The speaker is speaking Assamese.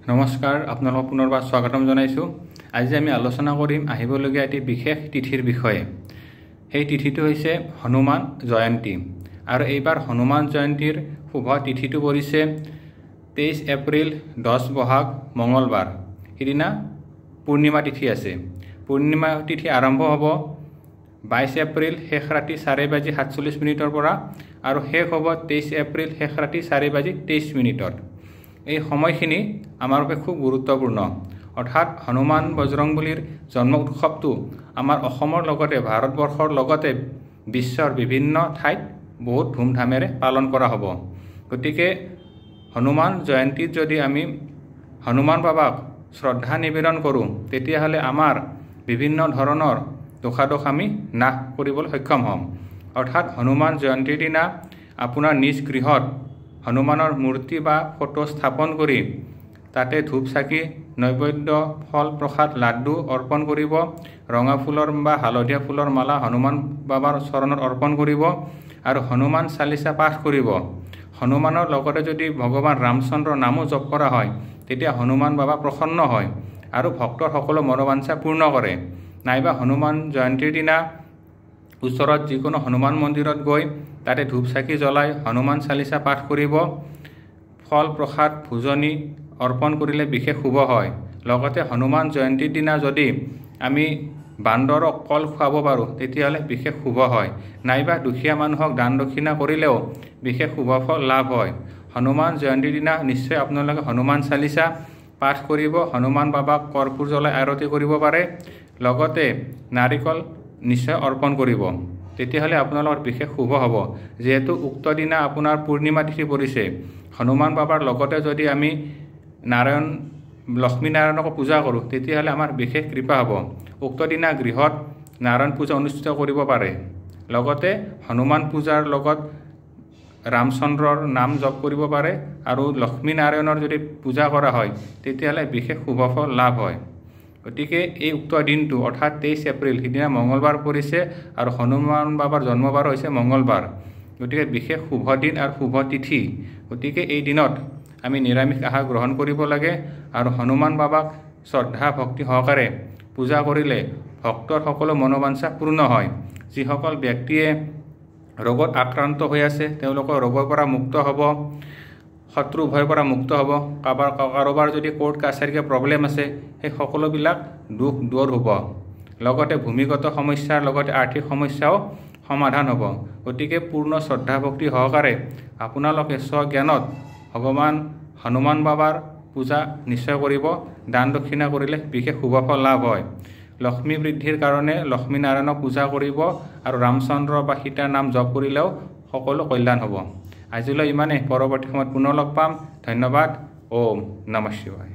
নমস্কাৰ, আপোনালোকক পুনৰবাৰ স্বাগতম জনাইছোঁ। আজি আমি আলোচনা কৰিম আহিবলগীয়া এটি বিশেষ তিথিৰ বিষয়ে। সেই তিথিটো হৈছে হনুমান জয়ন্তী। আৰু এইবাৰ হনুমান জয়ন্তীৰ শুভ তিথিটো পৰিছে 23 এপ্ৰিল 10 বহাগ মঙলবাৰ। সিদিনা পূৰ্ণিমা তিথি আছে। পূৰ্ণিমা তিথি আৰম্ভ হ'ব 22 এপ্ৰিল শেষ ৰাতি 4:47 পৰা আৰু শেষ হ'ব 23 এপ্ৰিল শেষ ৰাতি 4:23। এই সময়খিনি আমাৰ বাবে খুব গুৰুত্বপূৰ্ণ। অৰ্থাৎ হনুমান বজৰংবলীৰ জন্ম উৎসৱটো আমাৰ অসমৰ লগতে ভাৰতবৰ্ষৰ লগতে বিশ্বৰ বিভিন্ন ঠাইত বহুত ধুমধামেৰে পালন কৰা হ'ব। গতিকে হনুমান জয়ন্তীত যদি আমি হনুমান বাবাক শ্ৰদ্ধা নিবেদন কৰোঁ, তেতিয়াহ'লে আমাৰ বিভিন্ন ধৰণৰ দোষাদোষ আমি নাশ কৰিবলৈ সক্ষম হ'ম। অৰ্থাৎ হনুমান জয়ন্তীৰ দিনা আপোনাৰ নিজ গৃহত হনুমানৰ মূৰ্তি বা ফটো স্থাপন কৰি তাতে ধূপ চাকি নৈবেদ্য ফল প্ৰসাদ লাড্ডু অৰ্পণ কৰিব। ৰঙা ফুলৰ বা হালধীয়া ফুলৰ মালা হনুমান বাবাৰ চৰণত অৰ্পণ কৰিব আৰু হনুমান চালিচা পাঠ কৰিব। হনুমানৰ লগতে যদি ভগৱান ৰামচন্দ্ৰৰ নামো জপ কৰা হয়, তেতিয়া হনুমান বাবা প্ৰসন্ন হয় আৰু ভক্তৰ সকলো মনোবাঞ্ছা পূৰ্ণ কৰে। নাইবা হনুমান জয়ন্তীৰ দিনা ওচৰত যিকোনো হনুমান মন্দিৰত গৈ তাতে ধূপ চাকি জ্বলাই হনুমান চালিচা পাঠ কৰিব। ফল প্ৰসাদ ভোজনী অৰ্পণ কৰিলে বিশেষ শুভ হয়। লগতে হনুমান জয়ন্তীৰ দিনা যদি আমি বান্দৰক কল খুৱাব পাৰোঁ, তেতিয়াহ'লে বিশেষ শুভ হয়। নাইবা দুখীয়া মানুহক দান দক্ষিণা কৰিলেও বিশেষ শুভ ফল লাভ হয়। হনুমান জয়ন্তীৰ দিনা নিশ্চয় আপোনালোকে হনুমান চালিচা পাঠ কৰিব। হনুমান বাবাক কৰ্পূৰ জ্বলাই আৰতি কৰিব পাৰে। লগতে নাৰিকল নিশ্চয় অৰ্পণ কৰিব। তেতিয়াহ'লে আপোনালোকৰ বিশেষ শুভ হ'ব। যিহেতু উক্ত দিনা আপোনাৰ পূৰ্ণিমা তিথি পৰিছে, হনুমান বাবাৰ লগতে যদি আমি লক্ষ্মী নাৰায়ণকো পূজা কৰোঁ, তেতিয়াহ'লে আমাৰ বিশেষ কৃপা হ'ব। উক্ত দিনা গৃহত নাৰায়ণ পূজা অনুষ্ঠিত কৰিব পাৰে। লগতে হনুমান পূজাৰ লগত ৰামচন্দ্ৰৰ নাম জপ কৰিব পাৰে আৰু লক্ষ্মী নাৰায়ণৰ যদি পূজা কৰা হয়, তেতিয়াহ'লে বিশেষ শুভ ফল লাভ হয়। গতিকে এই উক্ত দিনটো অৰ্থাৎ 23 এপ্ৰিল সিদিনা মঙলবাৰ পৰিছে আৰু হনুমান বাবাৰ জন্মবাৰ হৈছে মঙলবাৰ। গতিকে বিশেষ শুভ দিন আৰু শুভ তিথি। গতিকে এই দিনত আমি নিৰামিষ আহাৰ গ্ৰহণ কৰিব লাগে আৰু হনুমান বাবাক শ্ৰদ্ধা ভক্তি সহকাৰে পূজা কৰিলে ভক্তৰ সকলো মনোবাঞ্ছা পূৰ্ণ হয়। যিসকল ব্যক্তিয়ে ৰোগত আক্ৰান্ত হৈ আছে, তেওঁলোকৰ ৰোগৰ পৰা মুক্ত হ'ব, শত্ৰু ভয়ৰ পৰা মুক্ত হ'ব। কাৰোবাৰ যদি কোৰ্ট কাছাৰীকে প্ৰব্লেম আছে, সেই সকলোবিলাক দুখ দূৰ হ'ব। লগতে ভূমিগত সমস্যাৰ লগতে আৰ্থিক সমস্যাও সমাধান হ'ব। গতিকে পূৰ্ণ শ্ৰদ্ধা ভক্তি সহকাৰে আপোনালোকে স্বজ্ঞানত ভগৱান হনুমান বাবাৰ পূজা নিশ্চয় কৰিব। দান দক্ষিণা কৰিলে বিশেষ শুভ ফল লাভ হয়। লক্ষ্মী বৃদ্ধিৰ কাৰণে লক্ষ্মী নাৰায়ণক পূজা কৰিব আৰু ৰামচন্দ্ৰ বা সীতাৰ নাম জপ কৰিলেও সকলো কল্যাণ হ'ব। আজিলৈ ইমানে। পৰৱৰ্তী সময়ত পুনৰ লগ পাম। ধন্যবাদ। ওম নমঃ শিৱায়।